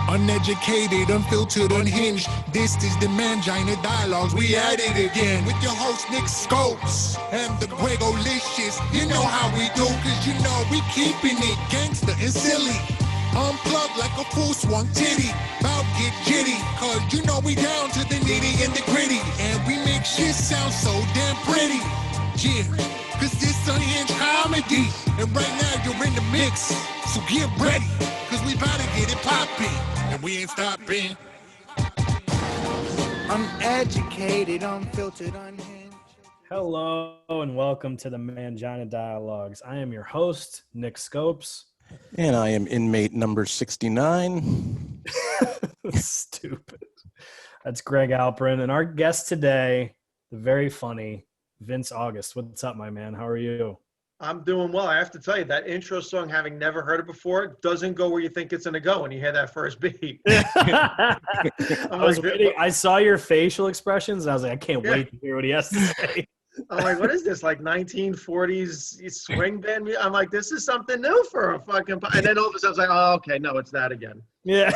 Uneducated, unfiltered, unhinged. This is the Mangina Dialogues. We at it again with your host Nick Scopes and the Gregolicious. You know how we do, cause you know we keeping it gangster and silly. Unplugged like a full swung titty. About get jitty, cause you know we down to the nitty and the gritty. And we make shit sound so damn pretty. Yeah, cause this unhinged comedy. And right now you're in the mix, so get ready, cause we about to get it poppin'. And we ain't stopping. Uneducated, unfiltered, unhinged. Hello and welcome to the Mangina Dialogues. I am your host, Nick Scopes. And I am inmate number 69. Stupid. That's Greg Alperin. And our guest today, the very funny Vince August. What's up, my man? How are you? I'm doing well. I have to tell you, that intro song, having never heard it before, doesn't go where you think it's going to go when you hear that first beat. I saw your facial expressions, and I was like, I can't wait to hear what he has to say. I'm like, what is this, like 1940s swing band? I'm like, this is something new for a fucking... And then all of a sudden, I was like, oh, okay, no, it's that again. Yeah.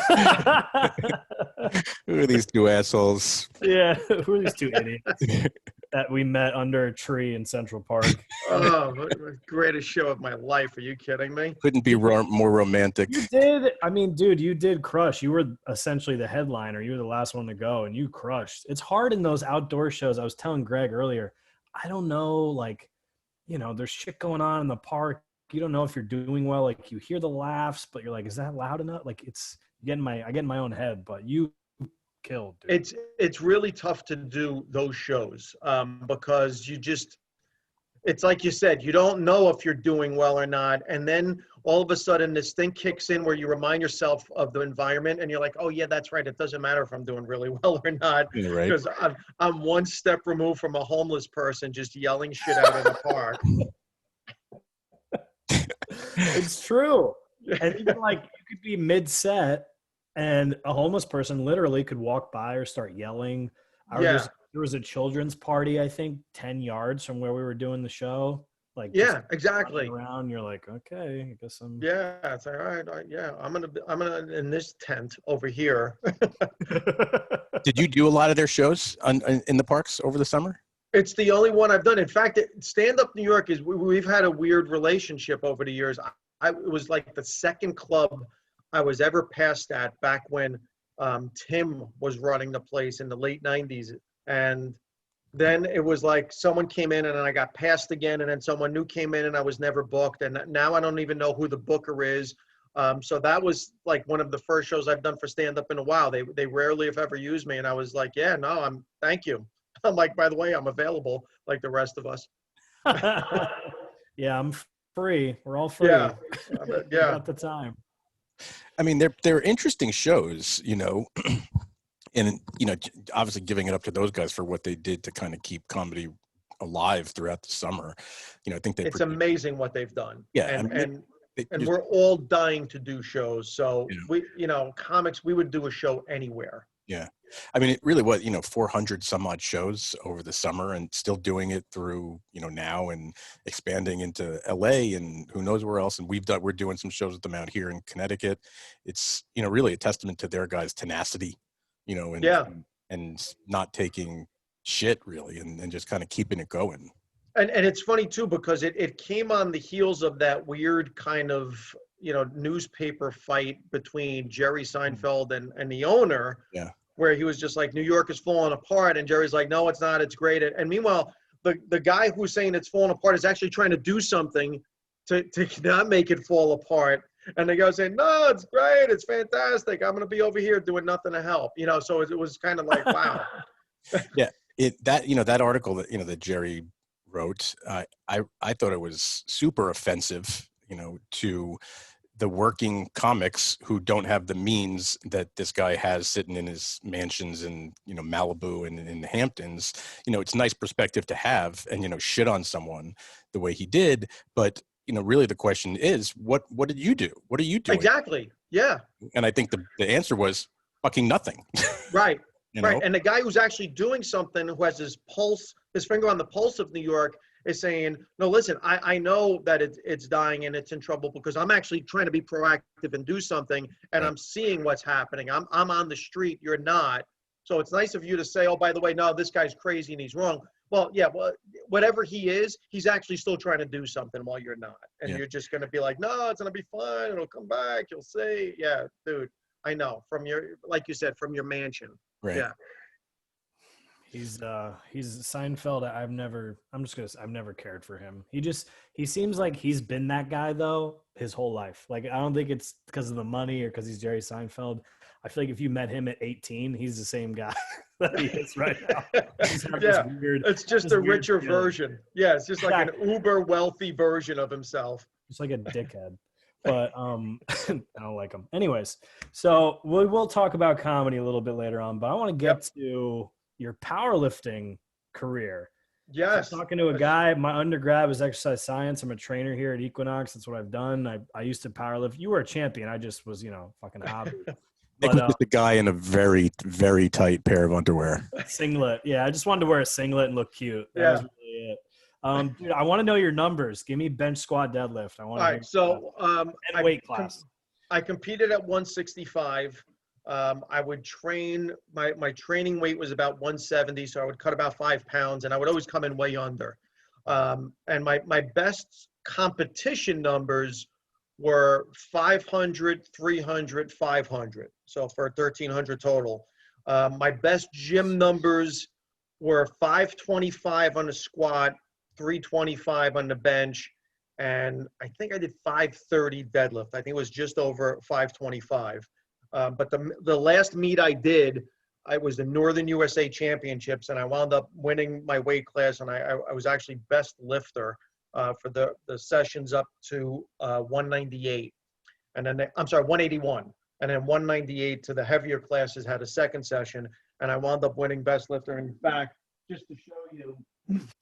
Who are these two assholes? Yeah, who are these two idiots that we met under a tree in Central Park? Oh, greatest show of my life. Are you kidding me? Couldn't be more romantic. You did. I mean, dude, you did crush. You were essentially the headliner. You were the last one to go, and you crushed. It's hard in those outdoor shows. I was telling Greg earlier, I don't know, like, you know, there's shit going on in the park. You don't know if you're doing well. Like, you hear the laughs, but you're like, is that loud enough? Like, I get in my own head, but you killed, dude. It's really tough to do those shows because it's like you said, you don't know if you're doing well or not. And then all of a sudden this thing kicks in where you remind yourself of the environment and you're like, oh yeah, that's right. It doesn't matter if I'm doing really well or not. Because right. I'm one step removed from a homeless person just yelling shit out in the park. It's true. And even like you could be mid-set and a homeless person literally could walk by or start yelling. There was a children's party, I think, 10 yards from where we were doing the show. Like, yeah, exactly. Around, you're like, okay, I guess I'm. Yeah, it's all right. Yeah, I'm gonna in this tent over here. Did you do a lot of their shows in the parks over the summer? It's the only one I've done. In fact, StandUp New York is we've had a weird relationship over the years. It was like the second club I was ever passed at back when Tim was running the place in the late 90s. And then it was like someone came in and then I got passed again, and then someone new came in and I was never booked. And now I don't even know who the booker is. So that was like one of the first shows I've done for stand-up in a while. They rarely have ever used me. And I was like, yeah, no, thank you. I'm like, by the way, I'm available like the rest of us. Yeah, I'm free. We're all free. Yeah. At the time. I mean, they're interesting shows, you know, and, you know, obviously giving it up to those guys for what they did to kind of keep comedy alive throughout the summer. You know, I think it's amazing what they've done. Yeah. And we're all dying to do shows. So we, you know, comics, we would do a show anywhere. Yeah. I mean, it really was, you know, 400 some odd shows over the summer and still doing it through, you know, now and expanding into LA and who knows where else. And we're doing some shows with them out here in Connecticut. It's, you know, really a testament to their guys' tenacity, you know, and not taking shit really and just kind of keeping it going. And it's funny too, because it came on the heels of that weird kind of, you know, newspaper fight between Jerry Seinfeld and the owner. Yeah. Where he was just like, New York is falling apart. And Jerry's like, no, it's not. It's great. And meanwhile, the guy who's saying it's falling apart is actually trying to do something to not make it fall apart. And the guy's saying, no, it's great. It's fantastic. I'm going to be over here doing nothing to help. You know, so it was kind of like, wow. Yeah. That article that Jerry wrote, I thought it was super offensive, you know, to the working comics who don't have the means that this guy has sitting in his mansions in, you know, Malibu and in the Hamptons. You know, it's nice perspective to have and, you know, shit on someone the way he did. But, you know, really the question is, what did you do? What are you doing? Exactly. Yeah. And I think the answer was fucking nothing. Right. You know? Right. And the guy who's actually doing something, who has his finger on the pulse of New York, is saying, no, listen, I know that it's dying and it's in trouble because I'm actually trying to be proactive and do something, and I'm seeing what's happening. I'm on the street, you're not. So it's nice of you to say, oh, by the way, no, this guy's crazy and he's wrong. Well, yeah, well, whatever he is, he's actually still trying to do something while you're not. And you're just going to be like, no, it's going to be fine. It'll come back. You'll see. Yeah, dude, I know. From your, like you said, from your mansion. Right. Yeah. He's Seinfeld. I've never cared for him. He seems like he's been that guy though his whole life. Like, I don't think it's because of the money or because he's Jerry Seinfeld. I feel like if you met him at 18, he's the same guy that he is right now. Yeah, it's just a richer version. Yeah, it's just like an uber wealthy version of himself. Just like a dickhead. But I don't like him. Anyways, so we will talk about comedy a little bit later on, but I want to get to your powerlifting career. Yes. So talking to a guy, my undergrad was exercise science. I'm a trainer here at Equinox. That's what I've done. I used to powerlift. You were a champion. I just was, fucking hobby. Nick was just a guy in a very, very tight pair of underwear. Singlet. Yeah, I just wanted to wear a singlet and look cute. That was really it. Dude, I want to know your numbers. Give me bench, squat, deadlift. I want to. All right. So and weight class. I competed at 165. I would train. My training weight was about 170, so I would cut about 5 pounds, and I would always come in way under. And my best competition numbers were 500, 300, 500. So for 1,300 total. My best gym numbers were 525 on the squat, 325 on the bench, and I think I did 530 deadlift. I think it was just over 525. But the last meet I did, I was the Northern USA Championships, and I wound up winning my weight class, and I was actually best lifter for the sessions up to 198, and then 181, and then 198 to the heavier classes had a second session, and I wound up winning best lifter. In fact, just to show you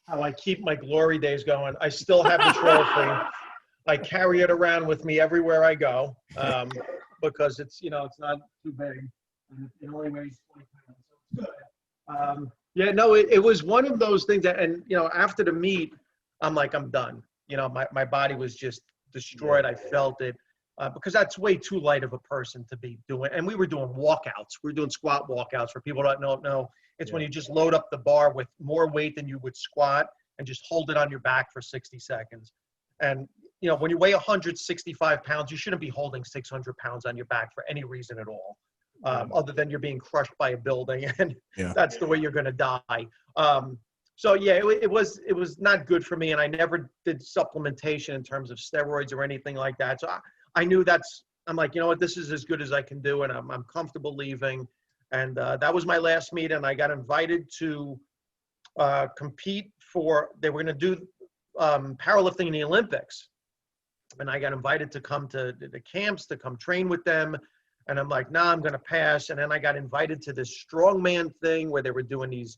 how I keep my glory days going, I still have the trophy. I carry it around with me everywhere I go because it's it's not too big. It only weighs 20 pounds, so it's good. It was one of those things that, and after the meet, I'm like, I'm done. My body was just destroyed. I felt it because that's way too light of a person to be doing. And we were doing walkouts. We were doing squat walkouts. For people that don't know, it's when you just load up the bar with more weight than you would squat and just hold it on your back for 60 seconds. And, when you weigh 165 pounds, you shouldn't be holding 600 pounds on your back for any reason at all, other than you're being crushed by a building. And that's the way you're going to die. So it was not good for me, and I never did supplementation in terms of steroids or anything like that. So I knew I'm like, this is as good as I can do, and I'm comfortable leaving. And that was my last meet, and I got invited to compete they were going to do powerlifting in the Olympics, and I got invited to come to the camps to come train with them. And I'm like, nah, I'm going to pass. And then I got invited to this strongman thing where they were doing these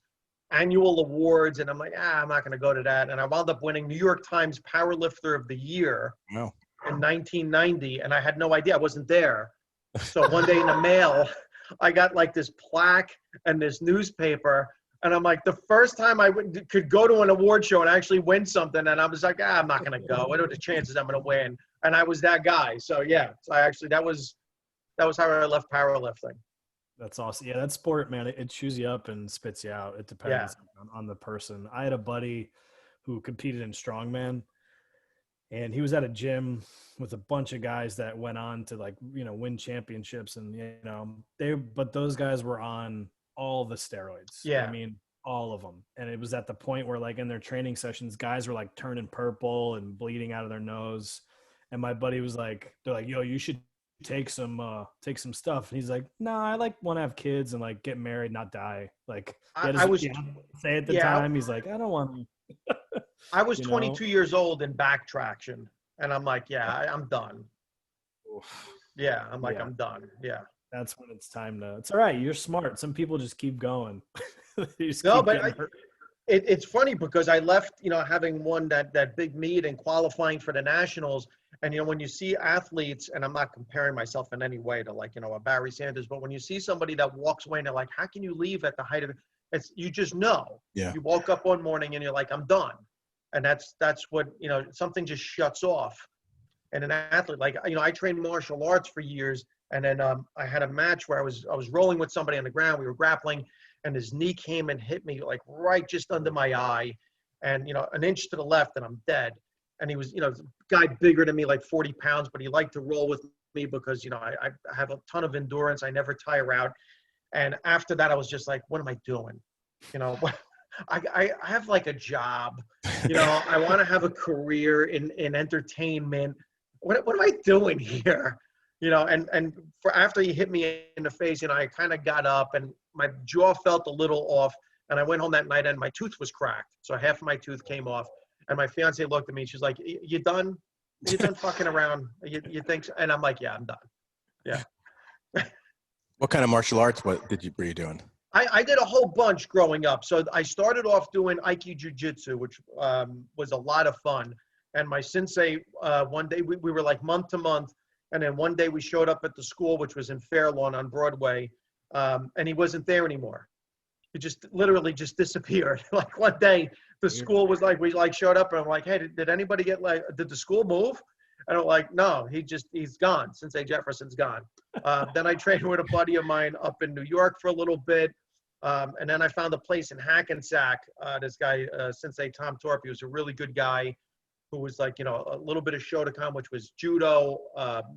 annual awards, and I'm like, I'm not going to go to that. And I wound up winning New York Times Powerlifter of the Year in 1990, and I had no idea. I wasn't there. So one day in the mail, I got like this plaque and this newspaper, and I'm like, the first time I could go to an award show and actually win something, and I was like, I'm not going to go. What are the chances I'm going to win? And I was that guy. So that was how I left powerlifting. That's awesome. Yeah, that sport, man, it chews you up and spits you out. It depends on the person. I had a buddy who competed in strongman, and he was at a gym with a bunch of guys that went on to win championships, and but those guys were on all the steroids. Yeah. I mean, all of them. And it was at the point where in their training sessions, guys were turning purple and bleeding out of their nose. And my buddy was like, they're like, yo, you should take some stuff. And he's like, no, I want to have kids and get married, not die. I was say at the time, he's like, I don't want to. I was 22 years old in back traction, and I'm like, I'm done. Oof. Yeah, I'm like, I'm done. Yeah. That's when it's time to. It's all right. You're smart. Some people just keep going. It's funny because I left, having won that big meet and qualifying for the nationals. And, when you see athletes, and I'm not comparing myself in any way to a Barry Sanders, but when you see somebody that walks away and they're like, how can you leave at the height of it? You just know. Yeah. You woke up one morning and you're like, I'm done. And that's what, something just shuts off. And an athlete, like, I trained martial arts for years. And then I had a match where I was rolling with somebody on the ground. We were grappling, and his knee came and hit me like right just under my eye, and an inch to the left, and I'm dead. And he was, a guy bigger than me, like 40 pounds, but he liked to roll with me because I have a ton of endurance. I never tire out. And after that, I was just like, what am I doing? I have like a job. I want to have a career in entertainment. What am I doing here? And for after he hit me in the face, I kind of got up and my jaw felt a little off. And I went home that night and my tooth was cracked. So half of my tooth came off. And my fiance looked at me. She's like, "You done? You done fucking around? You think so?" And I'm like, "Yeah, I'm done." Yeah. What kind of martial arts were you doing? I did a whole bunch growing up. So I started off doing JiuJitsu, which was a lot of fun. And my sensei, one day we were like month to month. And then one day we showed up at the school, which was in Fairlawn on Broadway, and he wasn't there anymore. He just literally just disappeared. Like one day, the school was like, we like showed up and I'm like, "Hey, did anybody get did the school move?" And I'm like, "No, he's gone. Sensei Jefferson's gone." Then I trained with a buddy of mine up in New York for a little bit. And then I found a place in Hackensack. This guy, Sensei Tom Torpy, was a really good guy who was like, a little bit of Shotokan, which was judo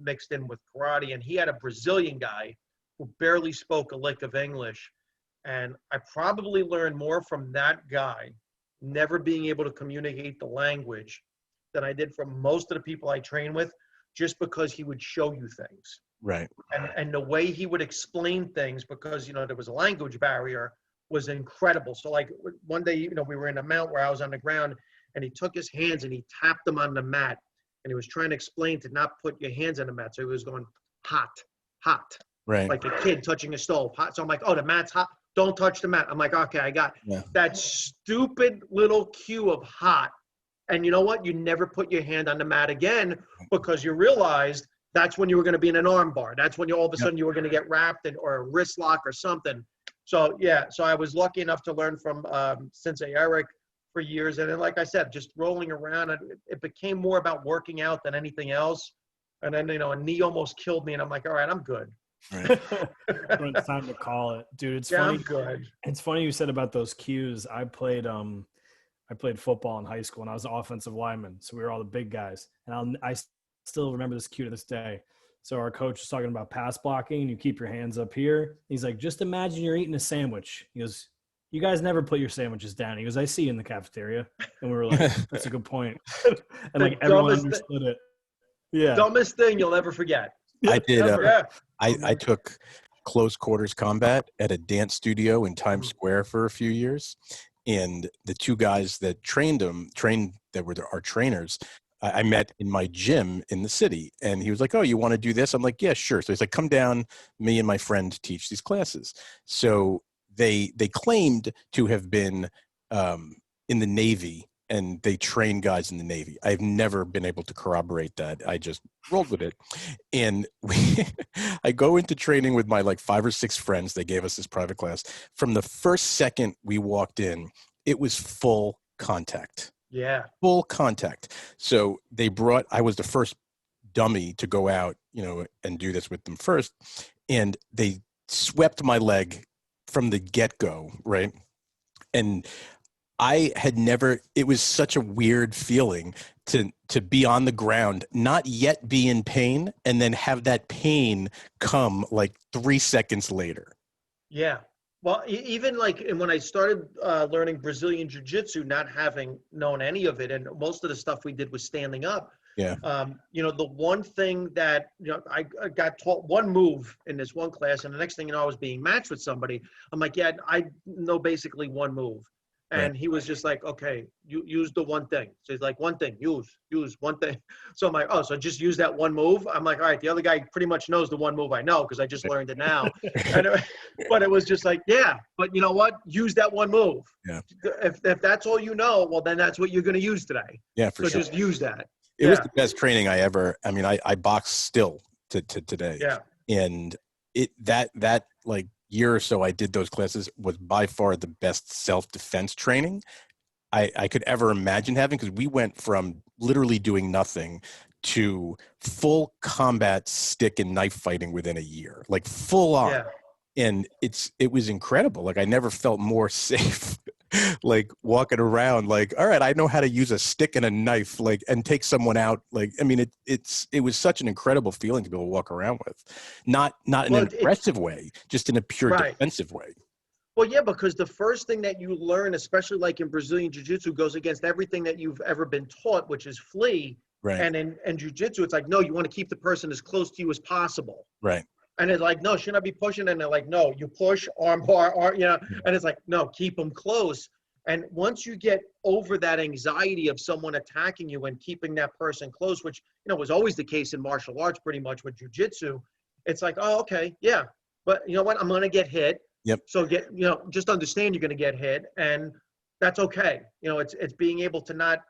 mixed in with karate. And he had a Brazilian guy who barely spoke a lick of English. And I probably learned more from that guy, never being able to communicate the language, than I did from most of the people I train with, just because he would show you things. Right. And the way he would explain things, because, there was a language barrier, was incredible. So like one day, we were in a mount where I was on the ground, and he took his hands and he tapped them on the mat. And he was trying to explain to not put your hands on the mat. So he was going, hot, hot. Right. Like a kid touching a stove. Hot. So I'm like, "Oh, the mat's hot. Don't touch the mat." I'm like, "Okay, I got that stupid little cue of hot." And you know what? You never put your hand on the mat again, because you realized that's when you were going to be in an arm bar. That's when all of a sudden you were going to get wrapped in, or a wrist lock or something. So yeah, so I was lucky enough to learn from Sensei Eric for years. And then, like I said, just rolling around, and it became more about working out than anything else. And then, a knee almost killed me, and I'm like, all right, I'm good. Right. It's time to call it, dude. It's Yeah, funny. I'm good. It's funny you said about those cues. I played football in high school, and I was an offensive lineman, so we were all the big guys. And I still remember this cue to this day. So our coach was talking about pass blocking, and you keep your hands up here. He's like, "Just imagine you're eating a sandwich." He goes, "You guys never put your sandwiches down." He goes, "I see you in the cafeteria." And we were like, "That's a good point." And like everyone understood it. Yeah. Dumbest thing you'll ever forget. I did. Yeah. I took close quarters combat at a dance studio in Times Square for a few years. And the two guys that that were our trainers, I met in my gym in the city. And he was like, "Oh, you want to do this?" I'm like, "Yeah, sure." So he's like, "Come down, me and my friend teach these classes." So they claimed to have been in the Navy, and they train guys in the Navy. I've never been able to corroborate that. I just rolled with it. And I go into training with my like 5 or 6 friends. They gave us this private class. From the first second we walked in, it was full contact. Yeah. Full contact. So I was the first dummy to go out, and do this with them first. And they swept my leg from the get-go, right? And I had never, it was such a weird feeling to be on the ground, not yet be in pain, and then have that pain come like 3 seconds later. Yeah. Well, even like, and when I started learning Brazilian Jiu-Jitsu, not having known any of it, and most of the stuff we did was standing up. Yeah. The one thing that, I got taught one move in this one class, and the next thing you know, I was being matched with somebody. I'm like, yeah, I know basically one move. And he was just like, "Okay, you use the one thing." So he's like, "One thing, use one thing." So I'm like, "Oh, so just use that one move?" I'm like, "All right, the other guy pretty much knows the one move I know because I just learned it now." But it was just like, yeah, but you know what? Use that one move. Yeah. If that's all you know, well, then that's what you're going to use today. Yeah, for sure. So just use that. It was the best training I ever, I box still to today. Yeah. And that like year or so I did those classes was by far the best self-defense training I could ever imagine having, because we went from literally doing nothing to full combat stick and knife fighting within a year, like full on. Yeah. And it was incredible. Like I never felt more safe, like walking around like, all right, I know how to use a stick and a knife, like, and take someone out. Like, I mean, it was such an incredible feeling to be able to walk around with, not in an aggressive way, just in a pure defensive way. Well, yeah, because the first thing that you learn, especially like in Brazilian Jiu-Jitsu, goes against everything that you've ever been taught, which is flee. Right. And in Jiu-Jitsu, it's like, no, you want to keep the person as close to you as possible. Right. And it's like, no, shouldn't I be pushing? And they're like, no, you push, arm bar, arm, you know. And it's like, no, keep them close. And once you get over that anxiety of someone attacking you and keeping that person close, which, you know, was always the case in martial arts pretty much with Jiu-Jitsu, it's like, oh, okay, yeah. But you know what? I'm going to get hit. Yep. So just understand you're going to get hit, and that's okay. You know, it's being able to not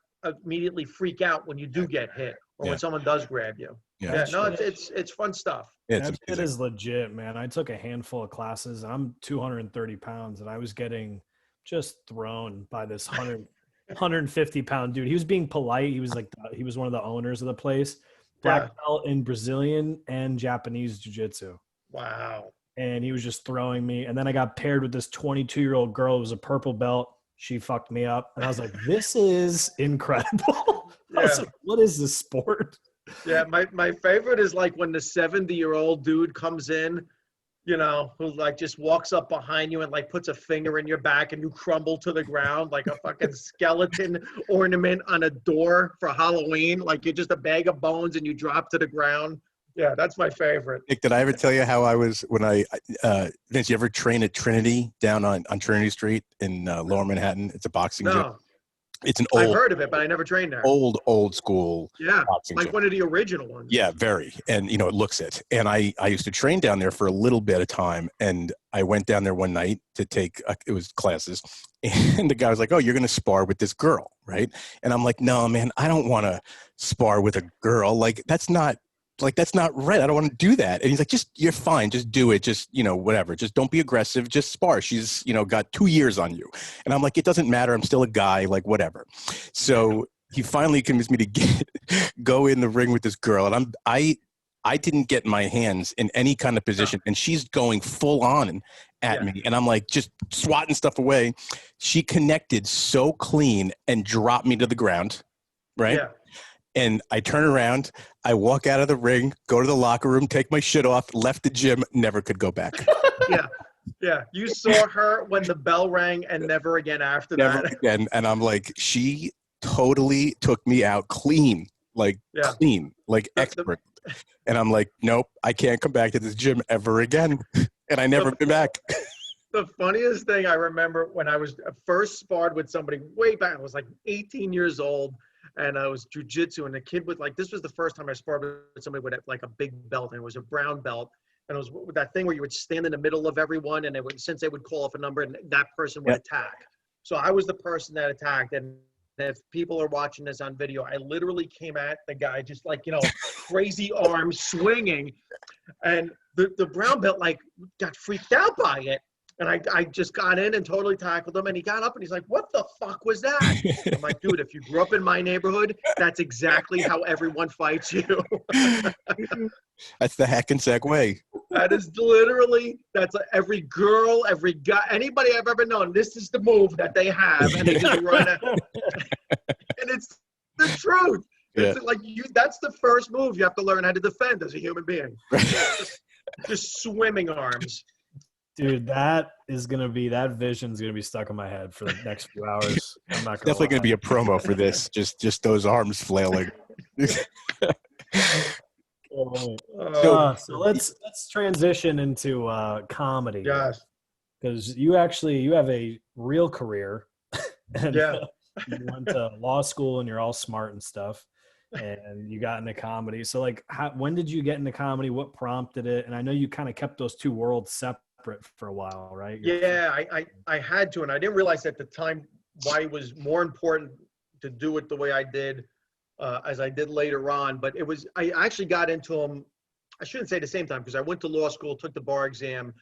immediately freak out when you do get hit or when someone does grab you. Yeah, no, it's fun stuff. That shit is legit, man. I took a handful of classes, and I'm 230 pounds, and I was getting just thrown by this 150-pound dude. He was being polite. He was like, he was one of the owners of the place. Black belt in Brazilian and Japanese jiu-jitsu. Wow. And he was just throwing me. And then I got paired with this 22-year-old girl who was a purple belt. She fucked me up. And I was like, this is incredible. I was like, what is this sport? Yeah, my favorite is like when the 70-year-old dude comes in, you know, who like just walks up behind you and like puts a finger in your back and you crumble to the ground like a fucking skeleton ornament on a door for Halloween. Like you're just a bag of bones and you drop to the ground. Yeah, that's my favorite. Nick, did I ever tell you how I was when Vince, you ever train at Trinity down on Trinity Street in Lower Manhattan? It's a boxing gym. It's an old. I've heard of it, but I never trained there. Old school. Yeah, boxing like gym. one of the original ones. Yeah, very. And, you know, it looks it. And I used to train down there for a little bit of time. And I went down there one night to take, it was classes. And the guy was like, oh, you're going to spar with this girl, right? And I'm like, no, man, I don't want to spar with a girl. Like, that's not right. I don't want to do that. And he's like, you're fine. Just do it. Just, you know, whatever. Just don't be aggressive. Just spar. She's, you know, got 2 years on you. And I'm like, it doesn't matter. I'm still a guy, like whatever. So he finally convinced me to go in the ring with this girl. And I didn't get my hands in any kind of position. And she's going full on at me. And I'm like, just swatting stuff away. She connected so clean and dropped me to the ground. Right. Yeah. And I turn around, I walk out of the ring, go to the locker room, take my shit off, left the gym, never could go back. Yeah. You saw her when the bell rang and never again after that. Never again. And I'm like, she totally took me out clean, like expert. And I'm like, nope, I can't come back to this gym ever again. And I never been back. The funniest thing I remember when I was first sparred with somebody way back, I was like 18 years old. And I was jiu-jitsu, and the kid was like, this was the first time I sparred with somebody with like a big belt, and it was a brown belt. And it was that thing where you would stand in the middle of everyone, and since they would call off a number, and that person would attack. So I was the person that attacked. And if people are watching this on video, I literally came at the guy just like, you know, crazy arms swinging. And the brown belt like got freaked out by it. And I just got in and totally tackled him. And he got up and he's like, what the fuck was that? I'm like, dude, if you grew up in my neighborhood, that's exactly how everyone fights you. That's the Hackensack way. That is literally, every girl, every guy, anybody I've ever known, this is the move that they have. And they just run it. And it's the truth. It's like that's the first move you have to learn how to defend as a human being. Just swimming arms. Dude, that vision's gonna be stuck in my head for the next few hours. I'm not definitely gonna be a promo for this. Just those arms flailing. So let's transition into comedy. Yes. Because you have a real career. And you went to law school and you're all smart and stuff. And you got into comedy. So like when did you get into comedy? What prompted it? And I know you kind of kept those two worlds separate for a while, right? I had to, and I didn't realize at the time why it was more important to do it the way I did as I did later on. But I actually got into them, I shouldn't say the same time, because I went to law school, took the bar exam,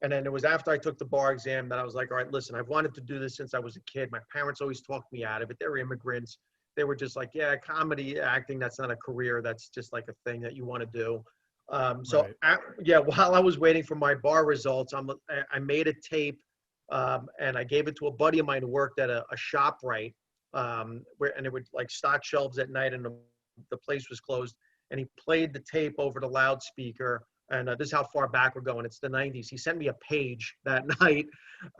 And then it was after I took the bar exam that I was like, all right, listen, I've wanted to do this since I was a kid. My parents always talked me out of it. They were immigrants. They were just like, yeah, comedy, acting, that's not a career. That's just like a thing that you want to do. While I was waiting for my bar results, I made a tape and I gave it to a buddy of mine who worked at a ShopRite and it would like stock shelves at night and the place was closed. And he played the tape over the loudspeaker. And this is how far back we're going. It's the 90s. He sent me a page that night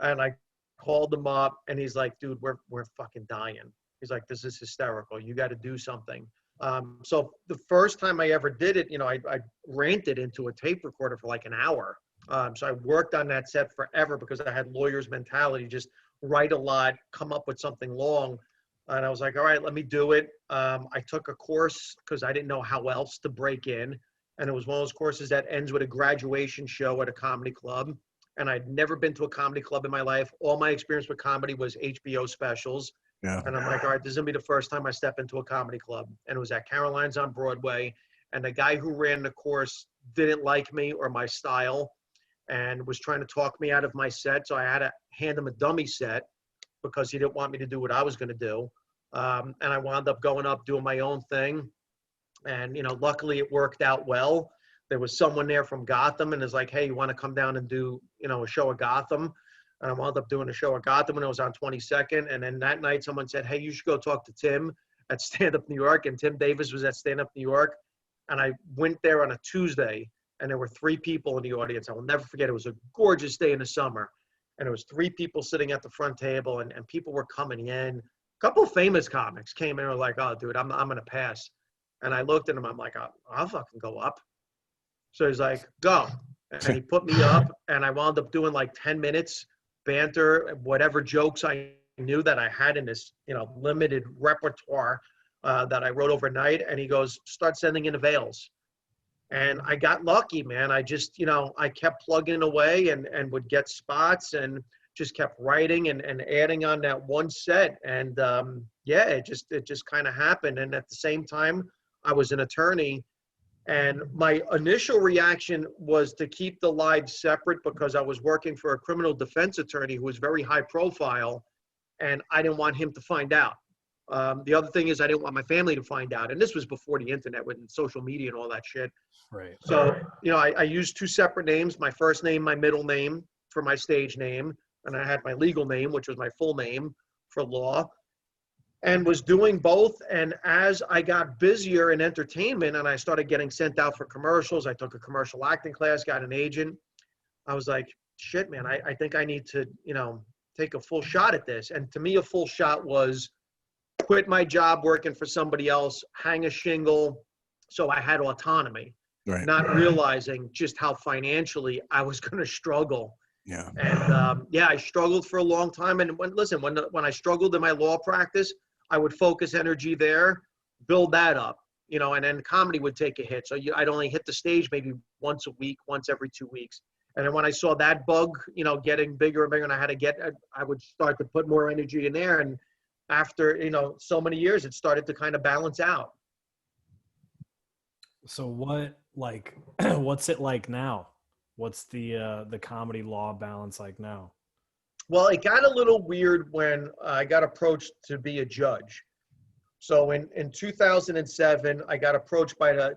and I called him up and he's like, dude, we're fucking dying. He's like, this is hysterical. You got to do something. So the first time I ever did it, I rented into a tape recorder for like an hour. So I worked on that set forever because I had lawyer's mentality, just write a lot, come up with something long. And I was like, all right, let me do it. I took a course because I didn't know how else to break in. And it was one of those courses that ends with a graduation show at a comedy club. And I'd never been to a comedy club in my life. All my experience with comedy was HBO specials. Yeah. And I'm like, all right, this is gonna be the first time I step into a comedy club. And it was at Caroline's on Broadway. And the guy who ran the course didn't like me or my style and was trying to talk me out of my set. So I had to hand him a dummy set because he didn't want me to do what I was gonna do. And I wound up going up doing my own thing. And, luckily it worked out well. There was someone there from Gotham and is like, hey, you want to come down and do, a show of Gotham? And I wound up doing a show at Gotham when it was on 22nd. And then that night someone said, hey, you should go talk to Tim at StandUp New York. And Tim Davis was at StandUp New York. And I went there on a Tuesday and there were 3 people in the audience. I will never forget. It was a gorgeous day in the summer. And there was 3 people sitting at the front table and people were coming in. A couple of famous comics came in and were like, oh, dude, I'm going to pass. And I looked at him. I'm like, I'll fucking go up. So he's like, go. And he put me up and I wound up doing like 10 minutes. Banter, whatever jokes I knew that I had in this, limited repertoire that I wrote overnight. And he goes, start sending in avails. And I got lucky, man. I just, I kept plugging away and would get spots and just kept writing and adding on that one set. And it just kind of happened. And at the same time, I was an attorney. And my initial reaction was to keep the lives separate because I was working for a criminal defense attorney who was very high profile and I didn't want him to find out. The other thing is I didn't want my family to find out. And this was before the internet with social media and all that shit. Right. So, I used 2 separate names, my first name, my middle name for my stage name. And I had my legal name, which was my full name for law. And was doing both. And as I got busier in entertainment and I started getting sent out for commercials, I took a commercial acting class, got an agent. I was like, shit, man, I think I need to, take a full shot at this. And to me, a full shot was quit my job working for somebody else, hang a shingle. So I had autonomy, Right. not realizing just how financially I was going to struggle. Yeah. And I struggled for a long time. And when I struggled in my law practice, I would focus energy there, build that up, and then comedy would take a hit. So I'd only hit the stage maybe once a week, once every 2 weeks. And then when I saw that bug, getting bigger and bigger and I would start to put more energy in there. And after, so many years, it started to kind of balance out. So what's it like now? What's the comedy law balance like now? Well, it got a little weird when I got approached to be a judge. So in 2007, I got approached by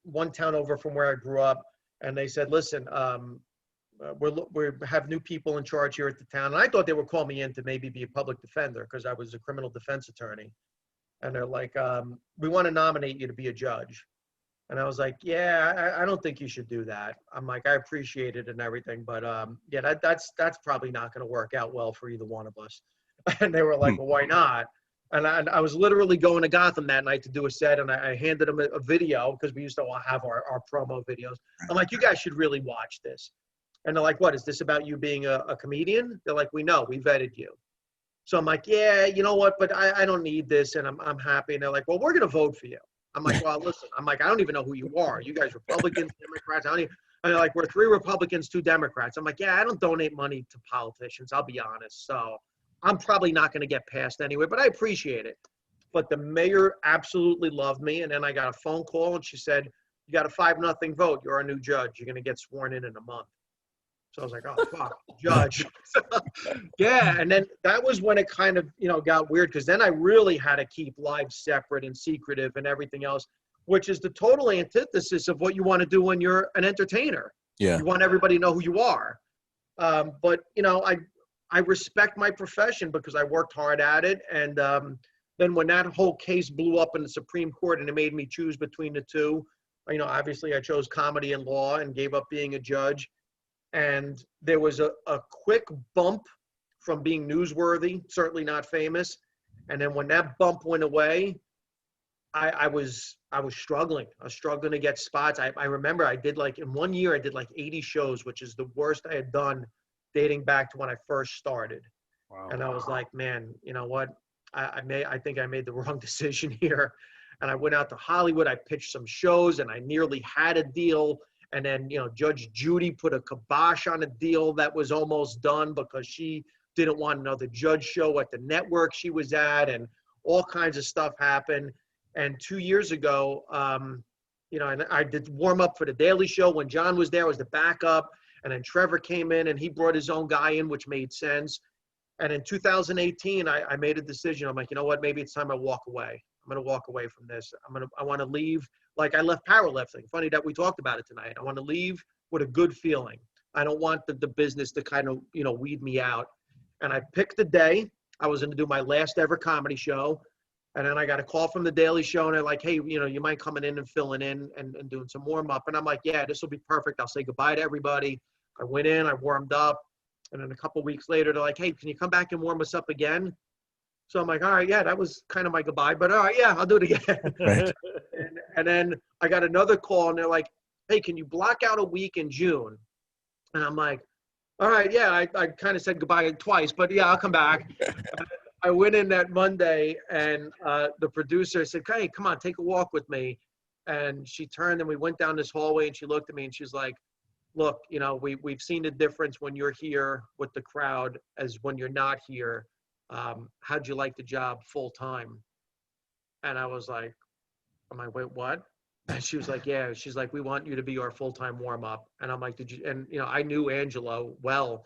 one town over from where I grew up. And they said, listen, we have new people in charge here at the town. And I thought they would call me in to maybe be a public defender because I was a criminal defense attorney. And they're like, we want to nominate you to be a judge. And I was like, yeah, I don't think you should do that. I'm like, I appreciate it and everything, but that's probably not going to work out well for either one of us. And they were like, well, why not? And I was literally going to Gotham that night to do a set, and I handed them a video because we used to have our promo videos. I'm like, you guys should really watch this. And they're like, what, is this about you being a comedian? They're like, we know, we vetted you. So I'm like, yeah, you know what, but I don't need this, and I'm happy. And they're like, well, we're going to vote for you. I'm like, well, listen, I don't even know who you are. You guys Republicans, Democrats, and they're like, we're 3 Republicans, 2 Democrats. I'm like, yeah, I don't donate money to politicians, I'll be honest. So I'm probably not going to get passed anyway, but I appreciate it. But the mayor absolutely loved me. And then I got a phone call and she said, you got a 5-0 vote. You're our new judge. You're going to get sworn in a month. So I was like, oh, fuck, judge. Yeah, and then that was when it kind of, got weird, because then I really had to keep live separate and secretive and everything else, which is the total antithesis of what you want to do when you're an entertainer. Yeah. You want everybody to know who you are. But, I respect my profession because I worked hard at it. And then when that whole case blew up in the Supreme Court and it made me choose between the two, obviously I chose comedy and law and gave up being a judge. And there was a quick bump from being newsworthy, certainly not famous. And then when that bump went away, I was struggling. I was struggling to get spots. I remember I did in 1 year, I did 80 shows, which is the worst I had done dating back to when I first started. Wow. And I was like, man, you know what? I think I made the wrong decision here. And I went out to Hollywood. I pitched some shows and I nearly had a deal. And then, Judge Judy put a kibosh on a deal that was almost done because she didn't want another judge show at the network she was at, and all kinds of stuff happened. And 2 years ago, and I did warm up for the Daily Show when John was there, was the backup. And then Trevor came in and he brought his own guy in, which made sense. And in 2018, I made a decision. I'm like, you know what? Maybe it's time I walk away. I'm going to walk away from this. I want to leave. Like I left powerlifting. Funny that we talked about it tonight. I want to leave with a good feeling. I don't want the business to kind of, weed me out. And I picked the day I was going to do my last ever comedy show. And then I got a call from the Daily Show and they're like, hey, you mind coming in and filling in and doing some warm up? And I'm like, yeah, this will be perfect. I'll say goodbye to everybody. I went in, I warmed up. And then a couple of weeks later, they're like, hey, can you come back and warm us up again? So I'm like, all right, yeah, that was kind of my goodbye, but all right, yeah, I'll do it again. Right. And then I got another call and they're like, hey, can you block out a week in June? And I'm like, all right, yeah, I kind of said goodbye twice, but yeah, I'll come back. I went in that Monday and the producer said, hey, come on, take a walk with me. And she turned and we went down this hallway and she looked at me and she's like, look, we've seen the difference when you're here with the crowd as when you're not here. How'd you like the job full time? And I was like, I'm like, wait, what? And she was like, yeah. She's like, we want you to be our full-time warm-up. And I'm like, did you? And I knew Angelo well.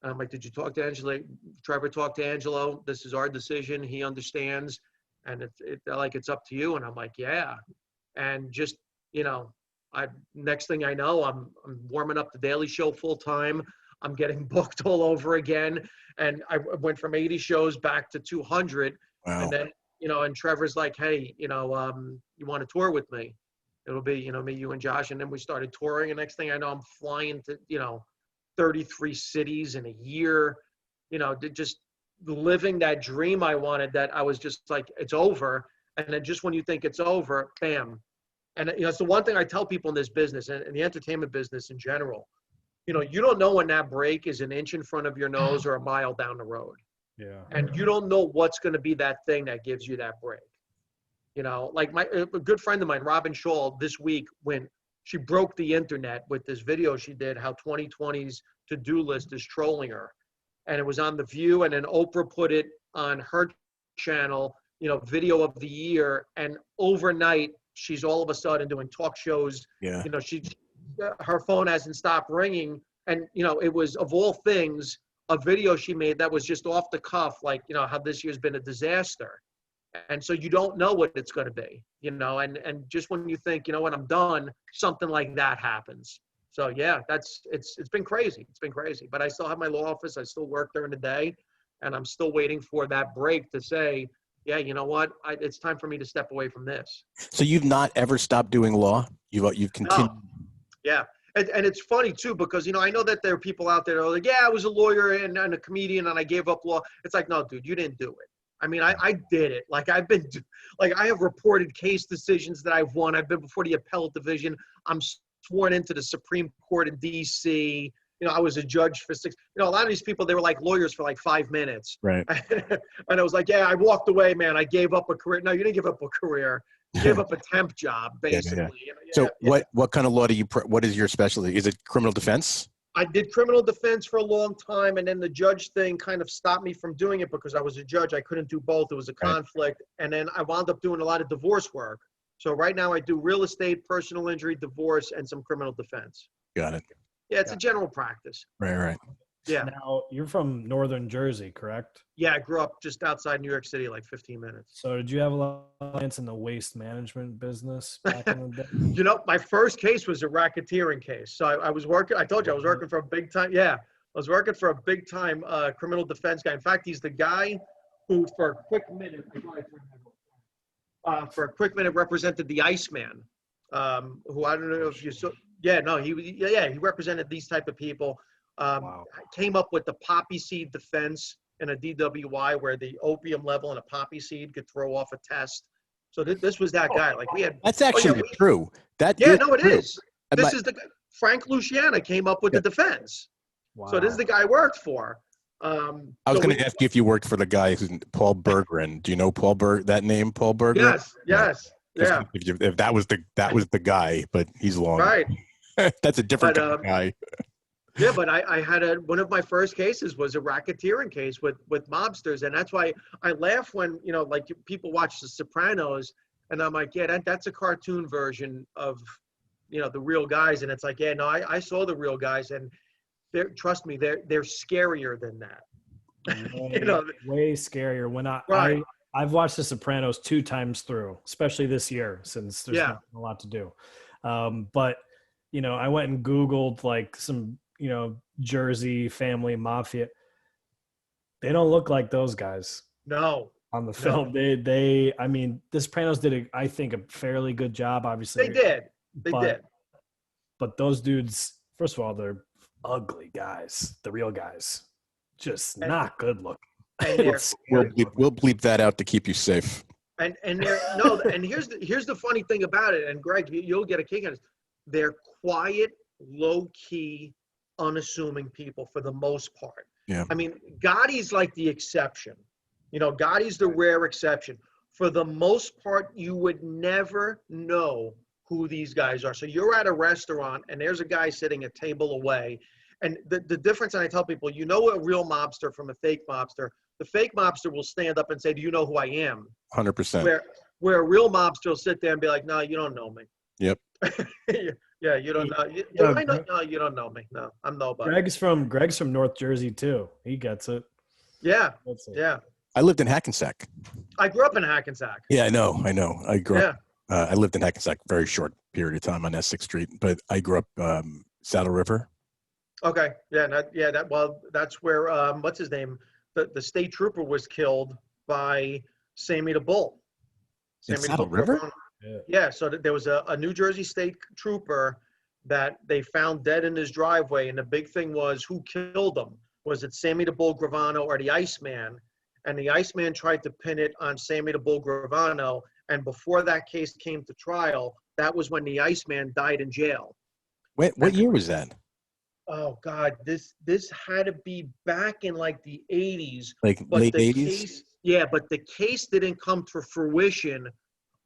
And I'm like, did you talk to Angelo? Trevor talked to Angelo. This is our decision. He understands. And it's up to you. And I'm like, yeah. And just, next thing I know, I'm warming up the Daily Show full time. I'm getting booked all over again. And I went from 80 shows back to 200. Wow. And then, and Trevor's like, hey, you want to tour with me? It'll be, me, you and Josh. And then we started touring. And next thing I know, I'm flying to, 33 cities in a year, just living that dream I wanted, that I was just like, it's over. And then just when you think it's over, bam. And it's the one thing I tell people in this business and the entertainment business in general, you don't know when that break is an inch in front of your nose or a mile down the road. Yeah. And you don't know what's going to be that thing that gives you that break. Like a good friend of mine, Robin Shaw, this week when she broke the internet with this video she did, how 2020's to-do list is trolling her. And it was on The View, and then Oprah put it on her channel, video of the year. And overnight, she's all of a sudden doing talk shows. Yeah. Her phone hasn't stopped ringing. And, it was, of all things, a video she made that was just off the cuff, like, how this year's been a disaster. And so you don't know what it's going to be, and just when you think, what, I'm done, something like that happens. So yeah, it's been crazy. It's been crazy, but I still have my law office. I still work during the day, and I'm still waiting for that break to say, yeah, you know what, it's time for me to step away from this. So you've not ever stopped doing law? You've continued? No. Yeah. And it's funny too, because, I know that there are people out there that are like, yeah, I was a lawyer and a comedian and I gave up law. It's like, no, dude, you didn't do it. I mean, I did it. Like I have reported case decisions that I've won. I've been before the appellate division. I'm sworn into the Supreme Court in DC. I was a judge for 6. A lot of these people, they were like lawyers for like 5 minutes. Right. And I was like, yeah, I walked away, man. I gave up a career. No, you didn't give up a career. You gave up a temp job, basically. Yeah. So what kind of law what is your specialty? Is it criminal defense? I did criminal defense for a long time, and then the judge thing kind of stopped me from doing it because I was a judge. I couldn't do both. It was a conflict. Right. And then I wound up doing a lot of divorce work. So right now I do real estate, personal injury, divorce, and some criminal defense. Got it. Yeah, it's a general practice. Right. Yeah. Now, you're from northern Jersey, correct? Yeah, I grew up just outside New York City, like 15 minutes. So did you have a lot of clients in the waste management business back in the day? You know, my first case was a racketeering case. So I was working, I told you I was working for a big time. Yeah, I was working for a big time criminal defense guy. In fact, he's the guy who, for a quick minute, represented the Iceman, who I don't know if you saw. Yeah, no, he represented these type of people. Wow. Came up with the poppy seed defense in a DWI where the opium level in a poppy seed could throw off a test. So this was that guy. Like we had. That's actually true. That Yeah, is no, it true. is. This is the Frank Luciana came up with the defense. Wow. So this is the guy I worked for. I was going to ask you if you worked for the guy who's Paul Berggren. Do you know Paul that name, Paul Berggren? Yes. Yeah. If that was the guy, but he's long. Right. That's a different kind of guy. Yeah, but I had one of my first cases was a racketeering case with mobsters, and that's why I laugh when like people watch The Sopranos, and I'm like, yeah, that's a cartoon version of the real guys, and it's like, yeah, no, I saw the real guys, and trust me, they're scarier than that. Way scarier. When I've watched The Sopranos 2 times through, especially this year since there's not a lot to do. But I went and Googled like some Jersey family mafia. They don't look like those guys. No. On the film, I mean, The Sopranos did I think a fairly good job. Obviously, they did. But those dudes, first of all, they're ugly guys. The real guys, just not good looking. We'll bleep that out to keep you safe. And here's the funny thing about it. And Greg, you'll get a kick out of this. They're quiet, low key, unassuming people for the most part. Yeah. I mean, Gotti's like the exception. Gotti's the rare exception. For the most part, you would never know who these guys are. So you're at a restaurant and there's a guy sitting a table away. And the difference, and I tell people, a real mobster from a fake mobster. The fake mobster will stand up and say, do you know who I am? 100%. Where a real mobster will sit there and be like, no, you don't know me. Yep. Yeah, you don't know. No, you don't know me. No, I'm nobody. Greg's from North Jersey too. He gets it. Yeah. Yeah. I lived in Hackensack. I grew up in Hackensack. Yeah, I know. I grew up. I lived in Hackensack a very short period of time on Essex Street, but I grew up Saddle River. Okay. Yeah. That's where what's his name? The state trooper was killed by Sammy the Bull. In Saddle River? Yeah. So there was a New Jersey state trooper that they found dead in his driveway, and the big thing was who killed him. Was it Sammy the Bull Gravano or the Iceman? And the Iceman tried to pin it on Sammy the Bull Gravano. And before that case came to trial, that was when the Iceman died in jail. What year was that? Oh God, this had to be back in like the 80s. Like late 80s? Yeah, but the case didn't come to fruition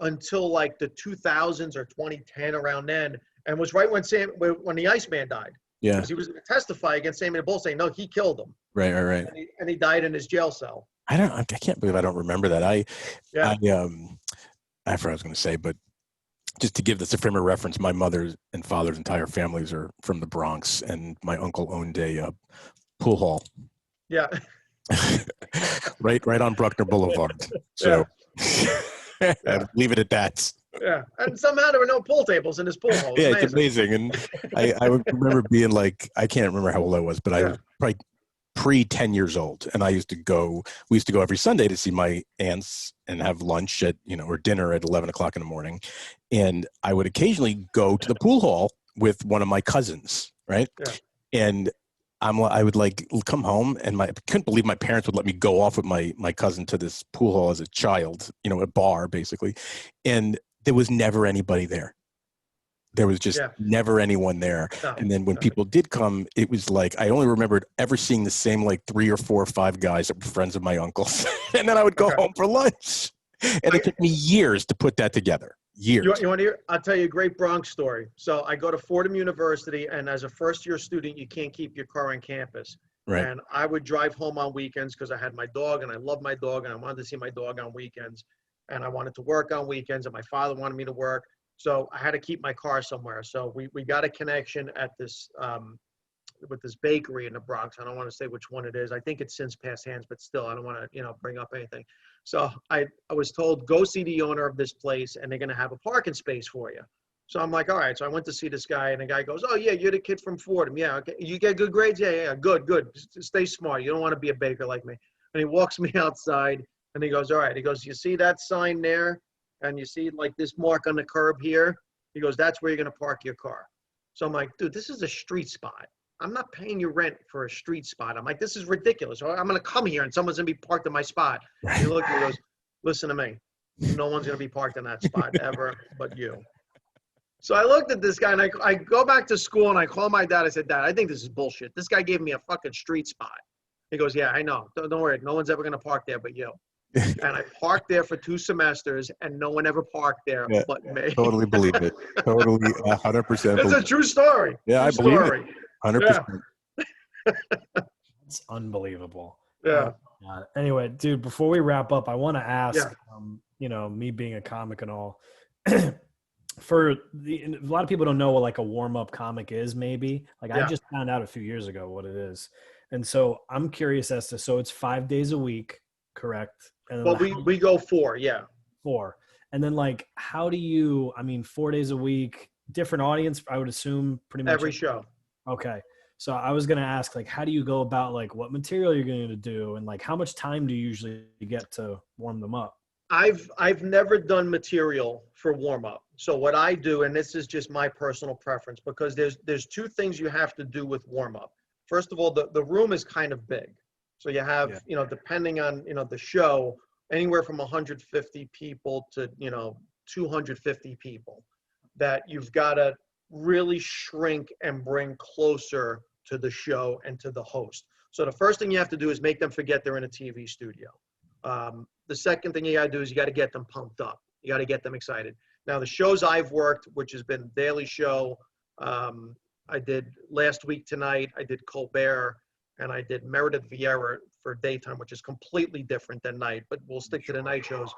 until like the 2000s or 2010, around then, and was right when the Iceman died. Yeah. Because he was going to testify against Sammy the Bull, saying no, he killed him. Right. And he died in his jail cell. I can't believe I don't remember that. I forgot what I was going to say, but just to give this a frame of reference, my mother and father's entire families are from the Bronx, and my uncle owned a pool hall. Yeah. right on Bruckner Boulevard. So leave it at that. Yeah, and somehow there were no pool tables in his pool hall. Yeah, it's amazing. And I would remember being like, I can't remember how old I was, but I was probably pre-10 years old, and we used to go every Sunday to see my aunts and have lunch at or dinner at 11 o'clock in the morning, and I would occasionally go to the pool hall with one of my cousins, right? Yeah. And I would like come home, and I couldn't believe my parents would let me go off with my cousin to this pool hall as a child, a bar basically, and there was never anybody there. There was just never anyone there. No, and then when people did come, it was like, I only remembered ever seeing the same like 3 or 4 or 5 guys that were friends of my uncle's. And then I would go home for lunch. And it took me years to put that together. Years. You want to hear? I'll tell you a great Bronx story. So I go to Fordham University, and as a first-year student, you can't keep your car on campus. Right. And I would drive home on weekends because I had my dog, and I loved my dog, and I wanted to see my dog on weekends. And I wanted to work on weekends, and my father wanted me to work. So I had to keep my car somewhere. So we got a connection at this with this bakery in the Bronx. I don't want to say which one it is. I think it's since passed hands, but still, I don't want to, bring up anything. So I was told, go see the owner of this place and they're going to have a parking space for you. So I'm like, all right. So I went to see this guy and the guy goes, oh yeah, you're the kid from Fordham. Yeah. Okay. You get good grades? Yeah. Good. Stay smart. You don't want to be a baker like me. And he walks me outside and he goes, all right. He goes, you see that sign there? And you see like this mark on the curb here? He goes, that's where you're going to park your car. So I'm like, dude, this is a street spot. I'm not paying you rent for a street spot. I'm like, this is ridiculous. I'm going to come here and someone's going to be parked in my spot. And he looked at me and goes, listen to me. No one's going to be parked in that spot ever but you. So I looked at this guy and I go back to school and I call my dad. I said, Dad, I think this is bullshit. This guy gave me a fucking street spot. He goes, yeah, I know. Don't worry. No one's ever going to park there but you. And I parked there for 2 semesters, and no one ever parked there but me. Totally believe it. Totally, 100%. It's a true story. Yeah, true I believe it. 100%. It's unbelievable. Yeah. Anyway, dude, before we wrap up, I want to ask, me being a comic and all, a lot of people don't know what like a warm-up comic is, maybe. Like I just found out a few years ago what it is. And so I'm curious as to, so it's 5 days a week, correct? And well, we go 4, yeah. 4. And then like, how do you, 4 days a week, different audience, I would assume pretty much. Every show. Okay. So I was going to ask, like, how do you go about like what material you're going to do? And like, how much time do you usually get to warm them up? I've never done material for warm up. So what I do, and this is just my personal preference, because there's 2 things you have to do with warm up. First of all, the room is kind of big. So you have, depending on, the show, anywhere from 150 people to, 250 people that you've got to really shrink and bring closer to the show and to the host. So the first thing you have to do is make them forget they're in a TV studio. The second thing you got to do is you got to get them pumped up. You got to get them excited. Now, the shows I've worked, which has been Daily Show, I did last week tonight, I did Colbert, and I did Meredith Vieira for daytime, which is completely different than night, but we'll stick to the night shows.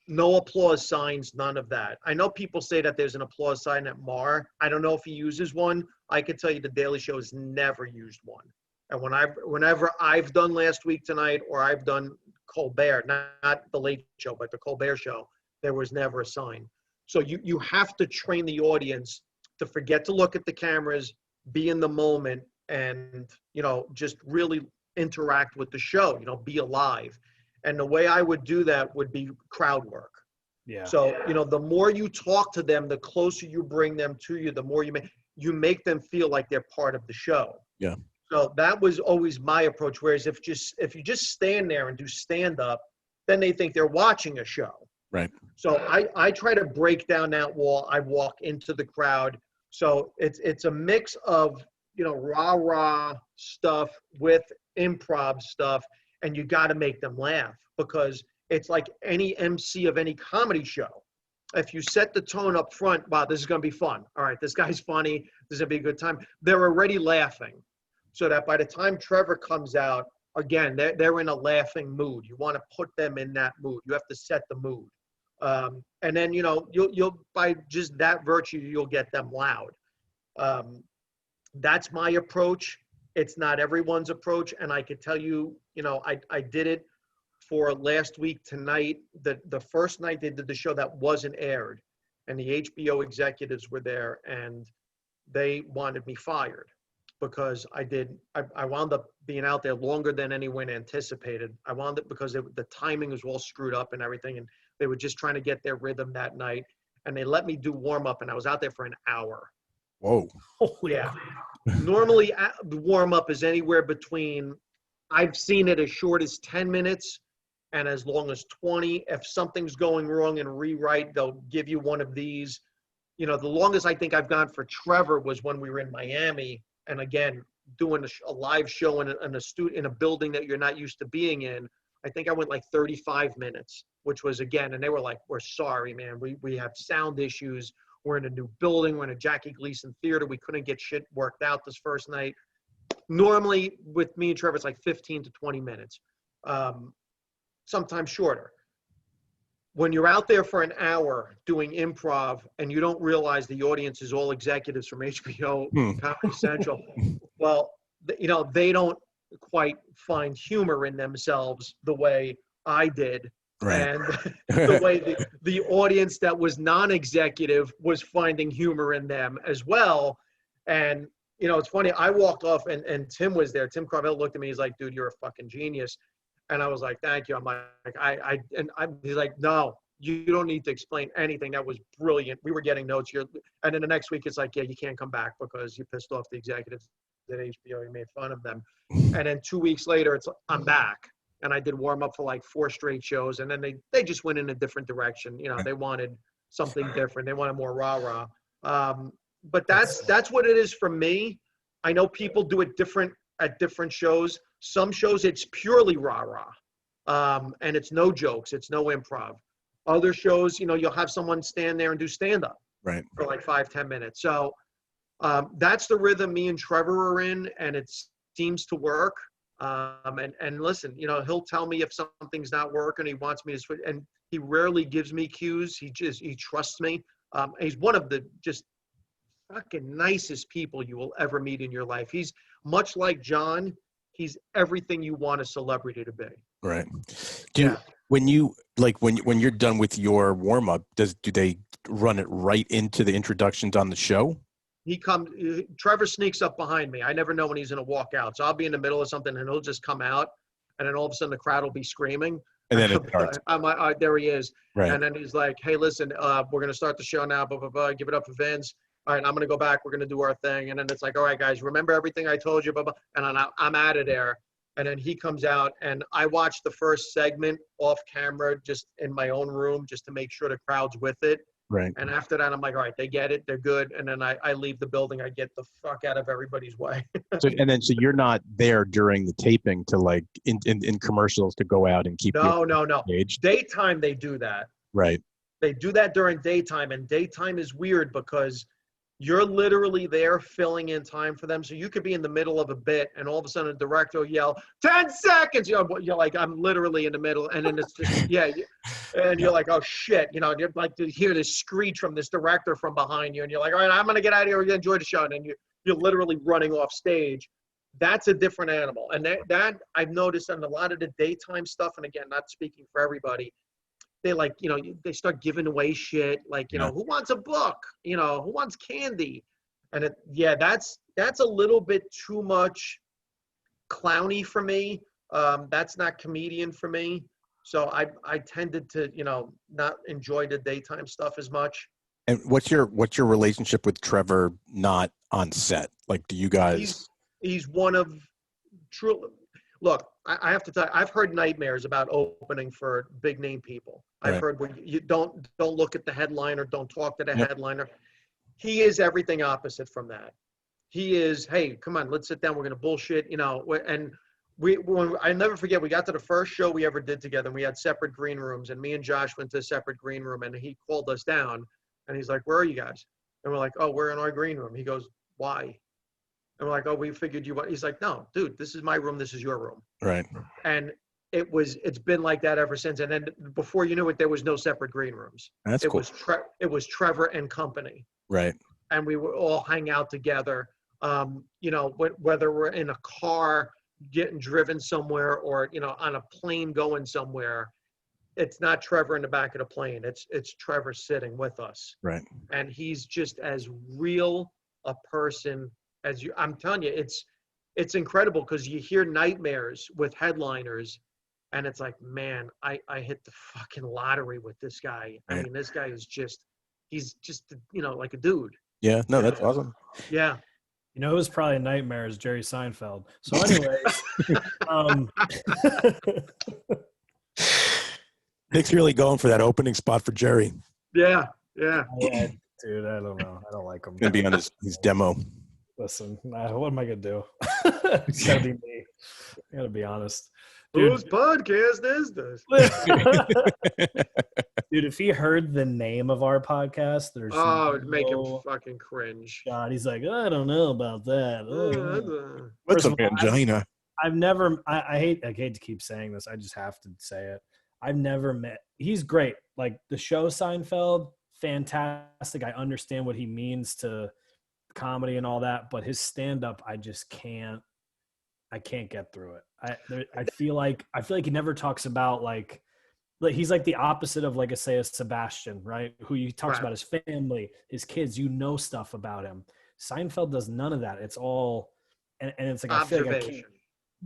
No applause signs, none of that. I know people say that there's an applause sign at Mar. I don't know if he uses one. I could tell you the Daily Show has never used one. And whenever I've done Last Week Tonight or I've done Colbert, not the Late Show, but the Colbert Show, there was never a sign. So you have to train the audience to forget to look at the cameras, be in the moment, and, just really interact with the show, be alive. And the way I would do that would be crowd work. Yeah. So, the more you talk to them, the closer you bring them to you, the more you make them feel like they're part of the show. Yeah. So that was always my approach. Whereas if you just stand there and do stand up, then they think they're watching a show. Right. So I try to break down that wall. I walk into the crowd. So it's a mix of, rah-rah stuff with improv stuff. And you got to make them laugh, because it's like any MC of any comedy show. If you set the tone up front, wow, this is going to be fun. All right, this guy's funny. This is going to be a good time. They're already laughing. So that by the time Trevor comes out, again, they're in a laughing mood. You want to put them in that mood. You have to set the mood. And then, you'll by just that virtue, you'll get them loud. That's my approach. It's not everyone's approach. And I could tell you, I did it for Last Week Tonight. The first night they did the show that wasn't aired, and the HBO executives were there, and they wanted me fired because I wound up being out there longer than anyone anticipated. I wound up because the timing was all screwed up and everything, and they were just trying to get their rhythm that night. And they let me do warm up, and I was out there for an hour. Whoa. Yeah. Normally, the warm up is anywhere between, I've seen it as short as 10 minutes and as long as 20. If something's going wrong and rewrite, they'll give you one of these. The longest I think I've gone for Trevor was when we were in Miami. And again, doing a live show in a building that you're not used to being in. I think I went like 35 minutes, which was, again, and they were like, we're sorry, man. We have sound issues. We're in a new building. We're in a Jackie Gleason theater. We couldn't get shit worked out this first night. Normally, with me and Trevor, it's like 15 to 20 minutes, sometimes shorter. When you're out there for an hour doing improv and you don't realize the audience is all executives from HBO, Comedy Central, Well, they don't quite find humor in themselves the way I did. Right. And the way the audience that was non-executive was finding humor in them as well. And, it's funny. I walked off and Tim was there. Tim Carvel looked at me. He's like, dude, you're a fucking genius. And I was like, thank you. I'm like, he's like, no, you don't need to explain anything. That was brilliant. We were getting notes here. And then the next week it's like, yeah, you can't come back because you pissed off the executives at HBO. You made fun of them. And then 2 weeks later, I'm back. And I did warm up for like 4 straight shows. And then they just went in a different direction. They wanted something different. They wanted more rah-rah. But that's what it is for me. I know people do it different at different shows. Some shows it's purely rah-rah. And it's no jokes. It's no improv. Other shows, you'll have someone stand there and do stand-up for like 5-10 minutes. So that's the rhythm me and Trevor are in, and it seems to work. And listen, he'll tell me if something's not working. He wants me to switch, and he rarely gives me cues. He trusts me. He's one of the just fucking nicest people you will ever meet in your life. He's much like John. He's everything you want a celebrity to be. Right. When you're done with your warm up, do they run it right into the introductions on the show? Trevor sneaks up behind me. I never know when he's going to walk out. So I'll be in the middle of something and he'll just come out, and then all of a sudden the crowd will be screaming. And then it starts. I'm like, there he is. Right. And then he's like, hey, listen, we're going to start the show now. Blah, blah, blah. Give it up for Vince. All right, I'm going to go back. We're going to do our thing. And then it's like, all right, guys, remember everything I told you? Blah, blah. And I'm out of there. And then he comes out, and I watched the first segment off camera just in my own room just to make sure the crowd's with it. Right. And after that, I'm like, all right, they get it. They're good. And then I leave the building. I get the fuck out of everybody's way. So you're not there during the taping to like in commercials to go out and keep No. engaged? Daytime, they do that. Right. They do that during daytime. And daytime is weird because you're literally there filling in time for them. So you could be in the middle of a bit and all of a sudden the director will yell, 10 seconds. You're like, I'm literally in the middle. And then it's just, and you're like, oh shit. You're like to hear this screech from this director from behind you. And you're like, all right, I'm going to get out of here. We're going to enjoy the show. And then you're literally running off stage. That's a different animal. And that I've noticed on a lot of the daytime stuff. And again, not speaking for everybody, they like, they start giving away shit like, who wants a book? Who wants candy? And that's a little bit too much clowny for me. That's not comedian for me. So I tended to, not enjoy the daytime stuff as much. And what's your relationship with Trevor not on set? Like, do you guys? He's one of true. Look, I have to tell you, I've heard nightmares about opening for big name people. I've heard where you don't look at the headliner, don't talk to the headliner. He is everything opposite from that. He is, hey, come on, let's sit down. We're going to bullshit, and I never forget, we got to the first show we ever did together, and we had separate green rooms, and me and Josh went to a separate green room, and he called us down, and he's like, where are you guys? And we're like, oh, we're in our green room. He goes, why? And we're like, oh, we figured you what? He's like, no, dude, this is my room. This is your room. Right. And it's been like that ever since. And then before you knew it, there was no separate green rooms. That's cool. It was Trevor and company. Right. And we would all hang out together. Whether we're in a car getting driven somewhere or, on a plane going somewhere, it's not Trevor in the back of the plane. It's Trevor sitting with us. Right. And he's just as real a person as you. I'm telling you, it's incredible because you hear nightmares with headliners and it's like, man, I hit the fucking lottery with this guy. I mean, this guy is he's just, like a dude. Yeah, no, that's awesome. Yeah. It was probably a nightmare as Jerry Seinfeld. So anyways, Nick's really going for that opening spot for Jerry. Yeah. Dude, I don't know. I don't like him. Gonna be on his demo. Listen, what am I gonna do? It's gotta be me. I gotta be honest. Dude, whose podcast is this? Dude, if he heard the name of our podcast, it'd make him fucking cringe. God, he's like, I don't know about that. What's a vagina? I've never. I hate to keep saying this. I just have to say it. I've never met. He's great. Like the show Seinfeld, fantastic. I understand what he means to comedy and all that, but his stand-up, I just can't. I can't get through it. I feel like he never talks about like he's like the opposite of like a Sebastian, right? Who he talks about his family, his kids. You know stuff about him. Seinfeld does none of that. It's all, and it's like observation.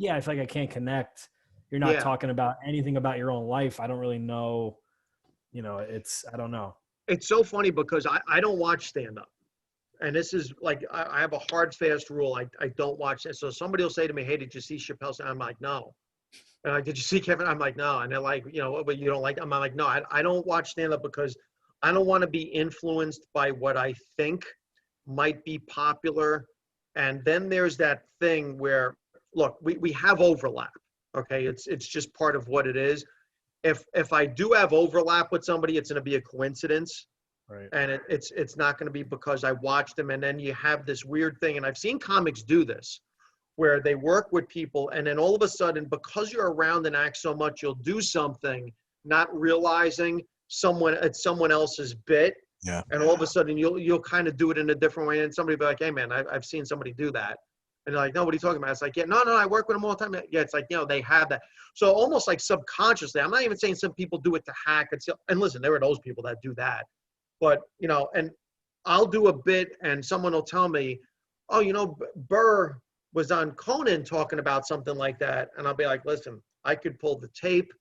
I feel like I can't connect. You're not talking about anything about your own life. I don't really know. You know, I don't know. It's so funny because I don't watch stand-up. And this is like, I have a hard, fast rule. I don't watch it. So somebody will say to me, hey, did you see Chappelle's? I'm like, no. And like, did you see Kevin? I'm like, no. And they're like, you know, but you don't like, I'm like, no, I don't watch stand-up because I don't want to be influenced by what I think might be popular. And then there's that thing where, look, we have overlap. Okay. It's just part of what it is. If I do have overlap with somebody, it's going to be a coincidence. Right. And it's not going to be because I watched them. And then you have this weird thing. And I've seen comics do this where they work with people. And then all of a sudden, because you're around and act so much, you'll do something, not realizing it's someone else's bit. Yeah. And all of a sudden you'll kind of do it in a different way. And somebody will be like, hey man, I've seen somebody do that. And they're like, no, what are you talking about? It's like, yeah, no, I work with them all the time. Yeah, it's like, you know, they have that. So almost like subconsciously, I'm not even saying some people do it to hack. And listen, there are those people that do that. But, you know, and I'll do a bit and someone will tell me, oh, you know, Burr was on Conan talking about something like that. And I'll be like, listen, I could pull the tape.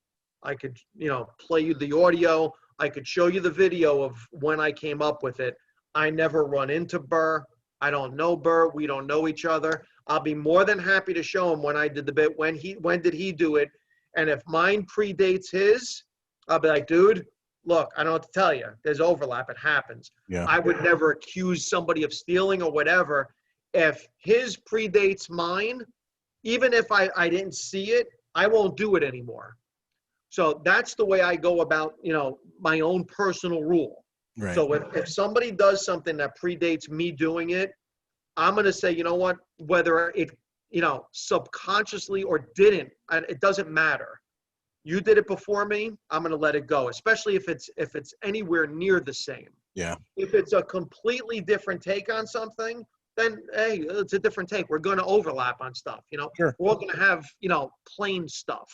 I could, you know, play you the audio. I could show you the video of when I came up with it. I never run into Burr. I don't know Burr. We don't know each other. I'll be more than happy to show him when I did the bit, when did he do it? And if mine predates his, I'll be like, dude, look, I don't know what to tell you. There's overlap. It happens. Yeah. I would never accuse somebody of stealing or whatever. If his predates mine, even if I didn't see it, I won't do it anymore. So that's the way I go about, you know, my own personal rule. Right. So if somebody does something that predates me doing it, I'm going to say, you know what, whether it, you know, subconsciously or didn't, it doesn't matter. You did it before me, I'm going to let it go, especially if it's anywhere near the same. Yeah. If it's a completely different take on something, then, hey, it's a different take. We're going to overlap on stuff, you know. Sure. We're all going to have, you know, plain stuff.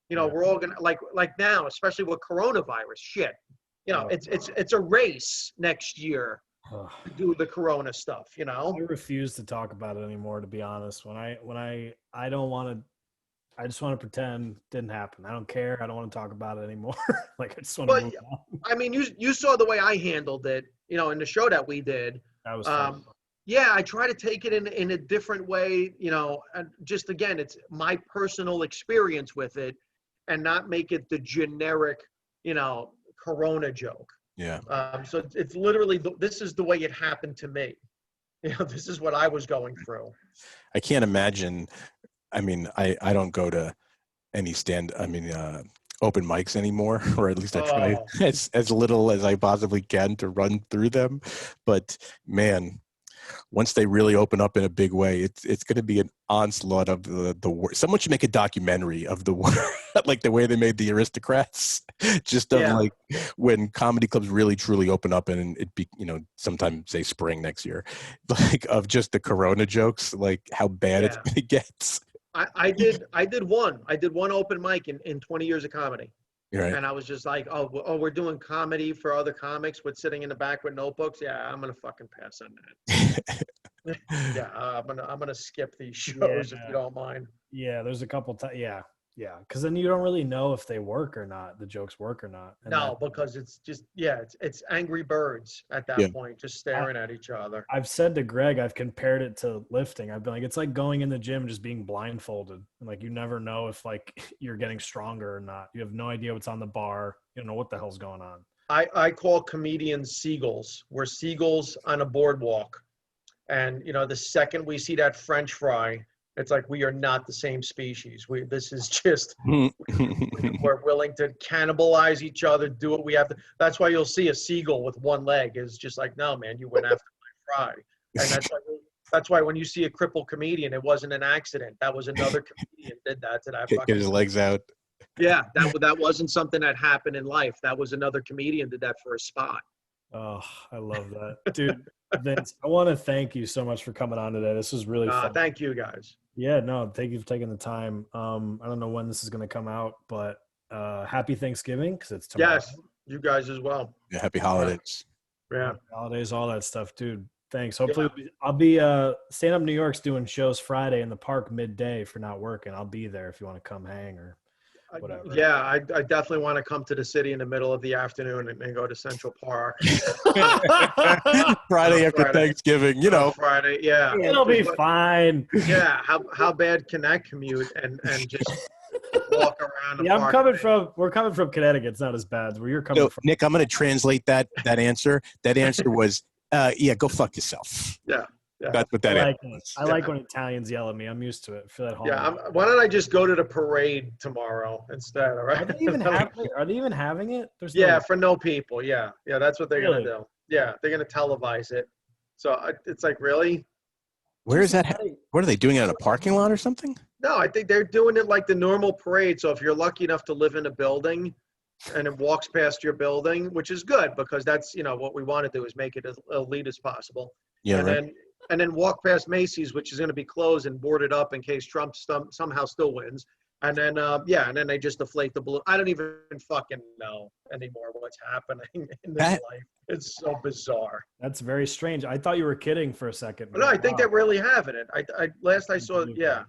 You know, we're all going to, like now, especially with coronavirus, shit. You know, it's a race next year to do the corona stuff, you know. I refuse to talk about it anymore, to be honest. When I don't want to, I just want to pretend didn't happen. I don't care. I don't want to talk about it anymore. Like, I just want to move on. I mean, you saw the way I handled it, you know, in the show that we did. That was fun. Yeah, I try to take it in a different way, you know, and just, again, it's my personal experience with it and not make it the generic, you know, corona joke. Yeah. So it's literally, this is the way it happened to me. You know, this is what I was going through. I can't imagine. I mean, I don't go to any open mics anymore, or at least I try as little as I possibly can to run through them. But man, once they really open up in a big way, it's going to be an onslaught of the word. Someone should make a documentary of the word, like the way they made the Aristocrats, just of like when comedy clubs really truly open up, and it be, you know, sometime say spring next year, like of just the corona jokes, like how bad it gets. I did one open mic in 20 years of comedy. Right. And I was just like, oh, we're doing comedy for other comics with sitting in the back with notebooks. Yeah, I'm gonna fucking pass on that. Yeah, I'm gonna skip these shows if you don't mind. Yeah, there's a couple times. Yeah, because then you don't really know if they work or not. The jokes work or not. And no, because it's just it's Angry Birds at that point, just staring at each other. I've said to Greg, I've compared it to lifting. I've been like, it's like going in the gym just being blindfolded, and like you never know if like you're getting stronger or not. You have no idea what's on the bar. You don't know what the hell's going on. I call comedians seagulls. We're seagulls on a boardwalk, and you know, the second we see that French fry, it's like we are not the same species. This is just, we're willing to cannibalize each other, do what we have to. That's why you'll see a seagull with one leg is just like, no, man, you went after my fry. And that's why when you see a crippled comedian, it wasn't an accident. That was another comedian did that to that. Get his legs out. Yeah, that wasn't something that happened in life. That was another comedian did that for a spot. Oh, I love that, dude. Vince, I want to thank you so much for coming on today. This was really fun. Thank you guys. Yeah, no, thank you for taking the time. I don't know when this is going to come out, but happy Thanksgiving because it's tomorrow. Yes, you guys as well. Yeah, happy holidays. Yeah. Happy holidays, all that stuff, dude. Thanks. Hopefully, I'll be Stand Up New York's doing shows Friday in the park midday for not working. I'll be there if you want to come hang or whatever. Yeah, I definitely want to come to the city in the middle of the afternoon and go to Central Park. Friday after Thanksgiving, you know. Friday, yeah. It'll be fine. Yeah, how bad can that commute and just walk around the Yeah, park? we're coming from Connecticut. It's not as bad as where you're coming from. Nick, I'm going to translate that answer. That answer was, yeah, go fuck yourself. Yeah. That's what that is. I like when Italians yell at me. I'm used to it. I feel at home. Yeah, why don't I just go to the parade tomorrow instead? All right. Are they even having it? For no people. Yeah, that's what they're gonna do. Yeah, they're gonna televise it. So it's like, really? Where is that? What are they doing it in a parking lot or something? No, I think they're doing it like the normal parade. So if you're lucky enough to live in a building, and it walks past your building, which is good because that's what we want to do is make it as elite as possible. Yeah, And then walk past Macy's, which is going to be closed and boarded up in case Trump somehow still wins. And then, and then they just deflate the balloon. I don't even fucking know anymore what's happening in this life. It's so bizarre. That's very strange. I thought you were kidding for a second. No, I think they're really having it. Last I saw, yeah.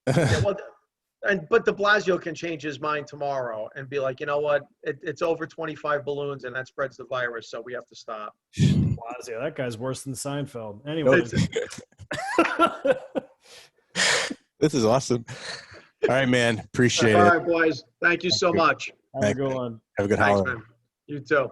But de Blasio can change his mind tomorrow and be like, you know what? It's over 25 balloons and that spreads the virus, so we have to stop. Blasio, that guy's worse than Seinfeld. Anyway. This is awesome. All right, man. Appreciate it. All right, boys. Thank you so much. Have a good one. Have a good Thanks, holiday. man. You too.